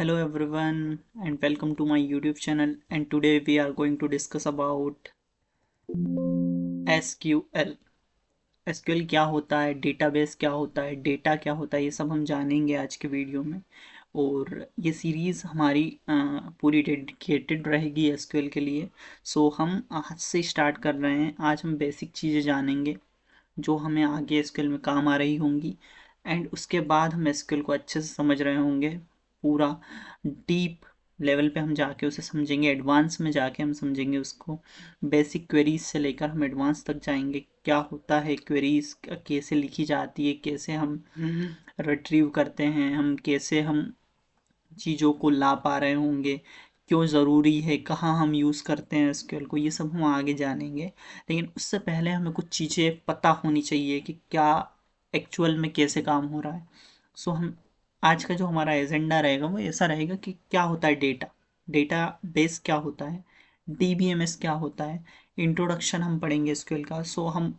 Hello everyone and welcome to my YouTube channel, and today we are going to discuss about SQL. SQL क्या होता है, database क्या होता है, data क्या होता है, ये सब हम जानेंगे आज के वीडियो में। और ये सीरीज़ हमारी पूरी डेडिकेटेड रहेगी एसक्यूएल के लिए। सो हम आज से स्टार्ट कर रहे हैं। आज हम बेसिक चीज़ें जानेंगे जो हमें आगे एसक्यूएल में काम आ रही होंगी, एंड उसके बाद हम एसक्यूएल को अच्छे से समझ रहे होंगे। पूरा डीप लेवल पे हम जाके उसे समझेंगे, एडवांस में जाके हम समझेंगे उसको। बेसिक क्वेरीज से लेकर हम एडवांस तक जाएंगे, क्या होता है क्वेरीज, कैसे लिखी जाती है, कैसे हम रिट्रीव करते हैं, हम कैसे हम चीज़ों को ला पा रहे होंगे, क्यों ज़रूरी है, कहाँ हम यूज़ करते हैं एसक्यूएल को, ये सब हम आगे जानेंगे। लेकिन उससे पहले हमें कुछ चीज़ें पता होनी चाहिए कि क्या एक्चुअल में कैसे काम हो रहा है। सो हम आज का जो हमारा एजेंडा रहेगा वो ऐसा रहेगा कि क्या होता है डेटा, डेटा बेस क्या होता है, डीबीएमएस क्या होता है, इंट्रोडक्शन हम पढ़ेंगे एसक्यूएल का। सो हम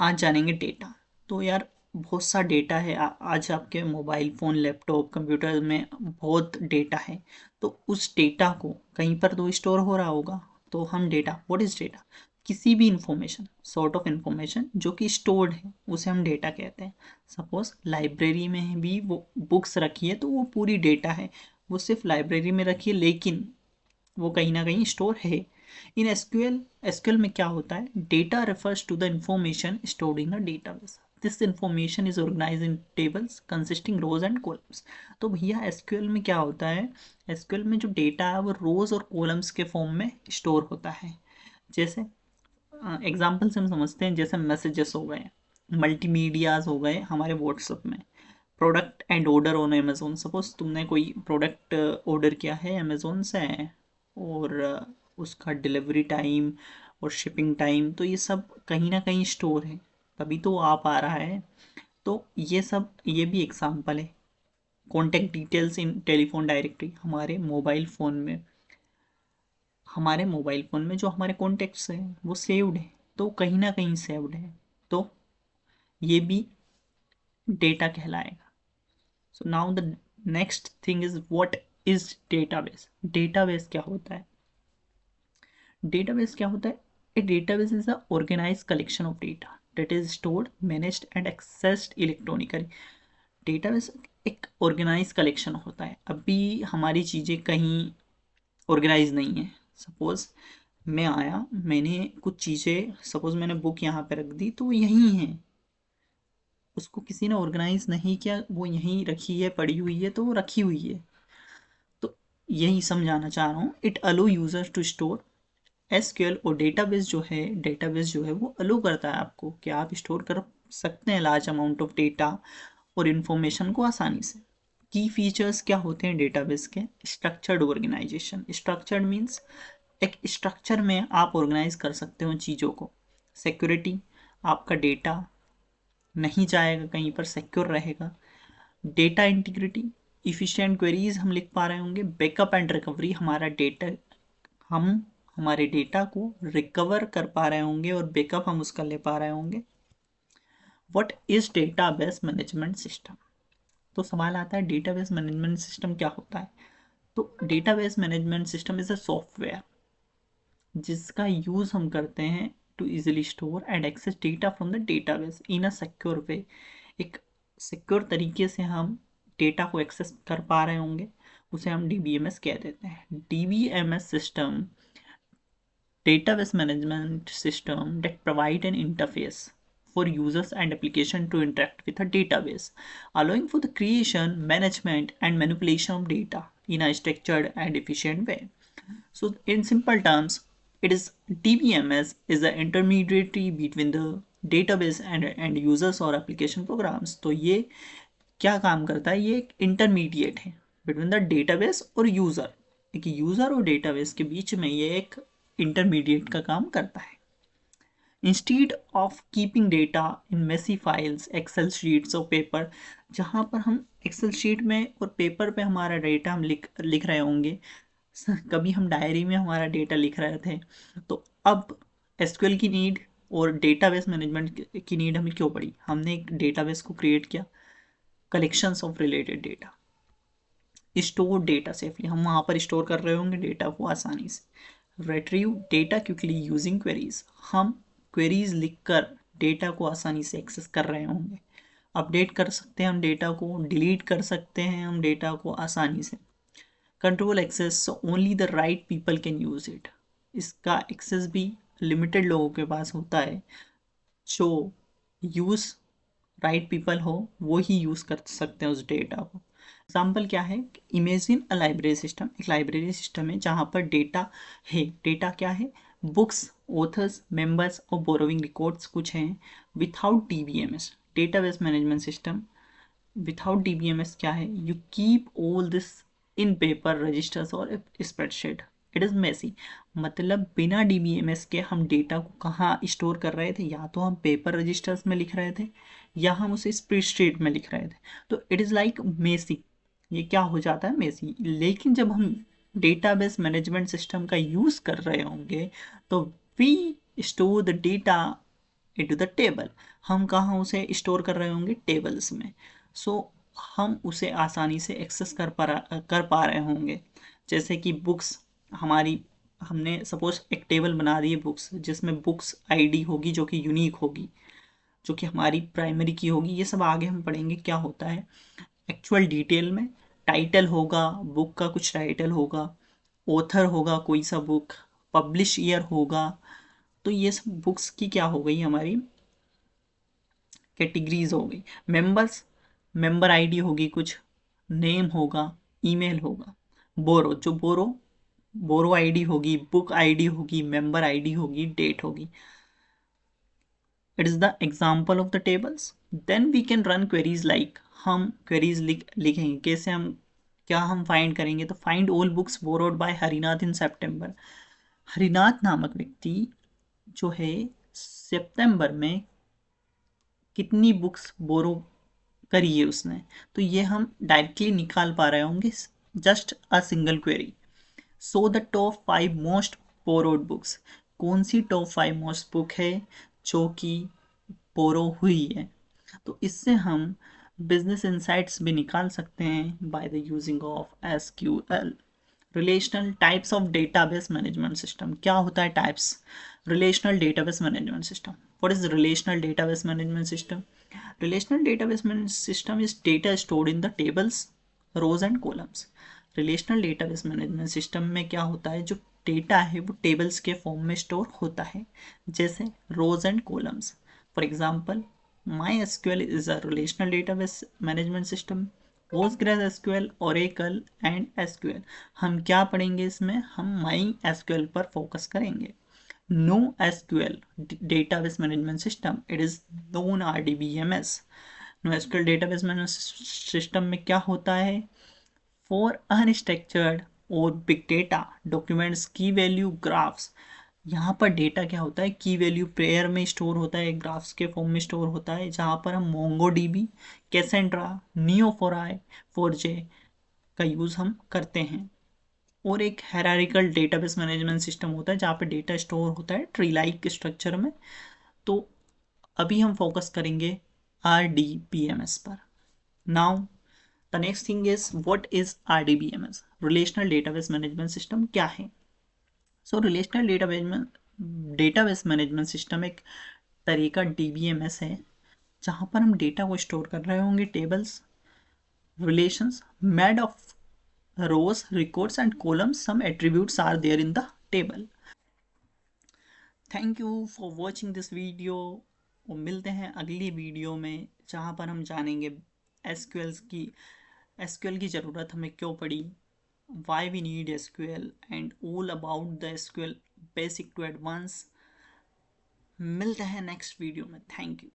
आज जानेंगे डेटा। तो यार बहुत सा डेटा है, आज आपके मोबाइल फ़ोन लैपटॉप कंप्यूटर में बहुत डेटा है। तो उस डेटा को कहीं पर तो स्टोर हो रहा होगा। तो हम डेटा, व्हाट इज़ डेटा, किसी भी इंफॉर्मेशन, सॉर्ट ऑफ इंफॉर्मेशन जो कि स्टोर्ड है उसे हम डेटा कहते हैं। सपोज लाइब्रेरी में भी वो बुक्स रखी है तो वो पूरी डेटा है, वो सिर्फ लाइब्रेरी में रखी है लेकिन वो कहीं ना कहीं स्टोर है। इन एसक्यूएल में क्या होता है, data refers to the information stored in a database. This information is organised in tables consisting rows and columns. तो भैया एसक्यूएल में क्या होता है, एसक्यूएल में जो डेटा है वो रोज और कॉलम्स के फॉर्म में स्टोर होता है। जैसे एग्जाम्पल से हम समझते हैं, जैसे मैसेजेस हो गए, मल्टीमीडियाज हो गए हमारे व्हाट्सएप में, product and order on Amazon. Suppose तुमने कोई प्रोडक्ट ऑर्डर किया है अमेजोन से, और उसका डिलीवरी टाइम और शिपिंग टाइम, तो ये सब कहीं ना कहीं स्टोर है, तभी तो आ पा रहा है। तो ये सब, ये भी एग्जाम्पल है। Contact details in telephone directory, हमारे मोबाइल फ़ोन में जो हमारे कॉन्टेक्ट्स हैं वो सेव्ड है, तो कहीं ना कहीं सेव्ड है, तो ये भी डेटा कहलाएगा। So now the next thing is what is database. Database क्या होता है, डेटाबेस क्या होता है, a database is a organised collection of data that is stored, managed and accessed electronically. Database एक ऑर्गेनाइज कलेक्शन होता है। अभी हमारी चीज़ें कहीं ऑर्गेनाइज नहीं है। सपोज मैं आया, मैंने कुछ चीज़ें, सपोज मैंने बुक यहाँ पे रख दी तो वो यहीं है, उसको किसी ने ऑर्गेनाइज नहीं किया, वो यहीं रखी है, पड़ी हुई है तो वो रखी हुई है। तो यही समझाना चाह रहा हूँ। It allow user to store, SQL और डेटाबेस जो है वो अलो करता है आपको कि आप स्टोर कर सकते हैं लार्ज अमाउंट ऑफ डेटा और इन्फॉर्मेशन को आसानी से। की फीचर्स क्या होते हैं डेटाबेस के, स्ट्रक्चर्ड ऑर्गेनाइजेशन। स्ट्रक्चर्ड मीन्स एक स्ट्रक्चर में आप ऑर्गेनाइज कर सकते हो चीज़ों को। सिक्योरिटी, आपका डेटा नहीं जाएगा कहीं पर, सिक्योर रहेगा। डेटा इंटीग्रिटी, इफिशिएंट क्वेरीज हम लिख पा रहे होंगे। बैकअप एंड रिकवरी, हमारा डेटा, हम हमारे डेटा को रिकवर कर पा रहे होंगे और बैकअप हम उसका ले पा रहे होंगे। What is database management system. तो सवाल आता है डेटाबेस मैनेजमेंट सिस्टम क्या होता है। तो database management system is a software जिसका यूज हम करते हैं to easily store and access data from the database in a secure way. एक सिक्योर तरीके से हम डेटा को एक्सेस कर पा रहे होंगे, उसे हम डीबीएमएस कह देते हैं। DBMS system, database management system that provide an interface for users and application to interact with a database, allowing for the creation, management, and manipulation of data in a structured and efficient way. So, in simple terms, it is DBMS is the intermediary between the database and users or application programs. तो ये क्या काम करता है, ये एक intermediate है between the database और यूज़र। एक यूज़र और डेटाबेस के बीच में ये एक इंटरमीडिएट का काम करता है। Instead of keeping data in messy files, Excel sheets और पेपर, जहाँ पर हम एक्सेल शीट में और पेपर पे हमारा डेटा हम लिख रहे होंगे, कभी हम डायरी में हमारा डेटा लिख रहे थे, तो अब एसक्यूएल की नीड और डेटाबेस मैनेजमेंट की नीड हमें क्यों पड़ी, हमने एक डेटाबेस को क्रिएट किया, collections of related data. Store data safely, हम वहाँ पर स्टोर कर रहे होंगे डेटा को आसानी से। Retrieve data quickly using queries, हम क्वेरीज लिखकर डेटा को आसानी से एक्सेस कर रहे होंगे। अपडेट कर सकते हैं हम डेटा को, डिलीट कर सकते हैं हम डेटा को आसानी से। Control access, so only the right people can use it, इसका एक्सेस भी लिमिटेड लोगों के पास होता है, जो यूज राइट पीपल हो वो ही यूज़ कर सकते हैं उस डेटा को। एग्जाम्पल क्या है, इमेजिन अ लाइब्रेरी सिस्टम, एक लाइब्रेरी सिस्टम है जहाँ पर डेटा है। डेटा क्या है, बुक्स, ऑथर्स, मेंबर्स और बोरोविंग रिकॉर्ड्स कुछ हैं। Without DBMS, database management system, without DBMS क्या है, you keep all this in paper registers और स्प्रेडशीट, इट इज़ मेसी। मतलब बिना डीबीएमएस के हम डेटा को कहाँ स्टोर कर रहे थे, या तो हम पेपर रजिस्टर्स में लिख रहे थे या हम उसे स्प्रेडशीट में लिख रहे थे, तो इट इज़ लाइक मेसी, ये क्या हो जाता है, मेसी। लेकिन जब हम डेटाबेस मैनेजमेंट सिस्टम का यूज़ कर रहे होंगे तो we store the data into the table, हम कहाँ उसे स्टोर कर रहे होंगे, टेबल्स में। सो हम उसे आसानी से एक्सेस कर पा रहे होंगे। जैसे कि बुक्स हमारी, हमने सपोज एक टेबल बना दी है बुक्स, जिसमें बुक्स आईडी होगी जो कि यूनिक होगी, जो कि हमारी प्राइमरी की होगी। ये सब आगे हम पढ़ेंगे क्या होता है एक्चुअल डिटेल में। टाइटल होगा, बुक का कुछ टाइटल होगा, ऑथर होगा कोई सा बुक, पब्लिश ईयर होगा। तो ये सब बुक्स की क्या हो गई, हमारी कैटेगरीज हो गई। मेंबर्स, मेंबर आईडी होगी कुछ, नेम होगा, ईमेल होगा। बोरो, जो बोरो, बोरो आईडी होगी, बुक आईडी होगी, मेंबर आईडी होगी, डेट होगी। It is the example of the tables. Then we can run queries like, हम क्वेरीज लिखेंगे कैसे, हम क्या हम फाइंड करेंगे, तो find all books borrowed by Harinath in September. Harinath नामक व्यक्ति जो है सितंबर में कितनी बुक्स बोरो करी है उसने, तो ये हम डायरेक्टली निकाल पा रहे होंगे, just a single query. So the top 5 most borrowed books, कौन सी टॉप 5 मोस्ट बुक है जो कि बोरो हुई है। तो इससे हम बिजनेस इंसाइट्स भी निकाल सकते हैं by the using of SQL. Relational types of database management system, क्या होता है types, relational database management system. What is relational database management system? Relational database management system is data stored in the tables, rows and columns. Relational database management system में क्या होता है, जो data है वो टेबल्स के फॉर्म में store होता है, जैसे rows and columns. For example, MySQL is a relational database management system. PostgreSQL, Oracle and SQL, हम क्या पढ़ेंगे इसमें, हम MySQL पर फोकस करेंगे। NoSQL database management system, it is known RDBMS. NoSQL database management system में क्या होता है, for unstructured और big data documents, की वैल्यू ग्राफ्स। यहाँ पर डेटा क्या होता है, की वैल्यू पेयर में स्टोर होता है, ग्राफ्स के फॉर्म में स्टोर होता है, जहाँ पर हम MongoDB, कैसेंड्रा, Neo4j, 4J का यूज़ हम करते हैं। और एक हायरार्किकल डेटाबेस मैनेजमेंट सिस्टम होता है जहाँ पे डेटा स्टोर होता है ट्री लाइक स्ट्रक्चर में। तो अभी हम फोकस करेंगे RDBMS पर। Now the next thing is what is RDBMS, relational database management system क्या है। सो रिलेशनल डेटाबेस मैनेजमेंट सिस्टम एक तरीका DBMS है, जहाँ पर हम डेटा को स्टोर कर रहे होंगे, tables, relations made of rows, records and columns, some attributes are there in the table. Thank you for watching this video, और मिलते हैं अगली वीडियो में जहाँ पर हम जानेंगे SQL की ज़रूरत हमें क्यों पड़ी, why we need SQL and all about the SQL basic to advanced। मिलते हैं नेक्स्ट वीडियो में, थैंक यू।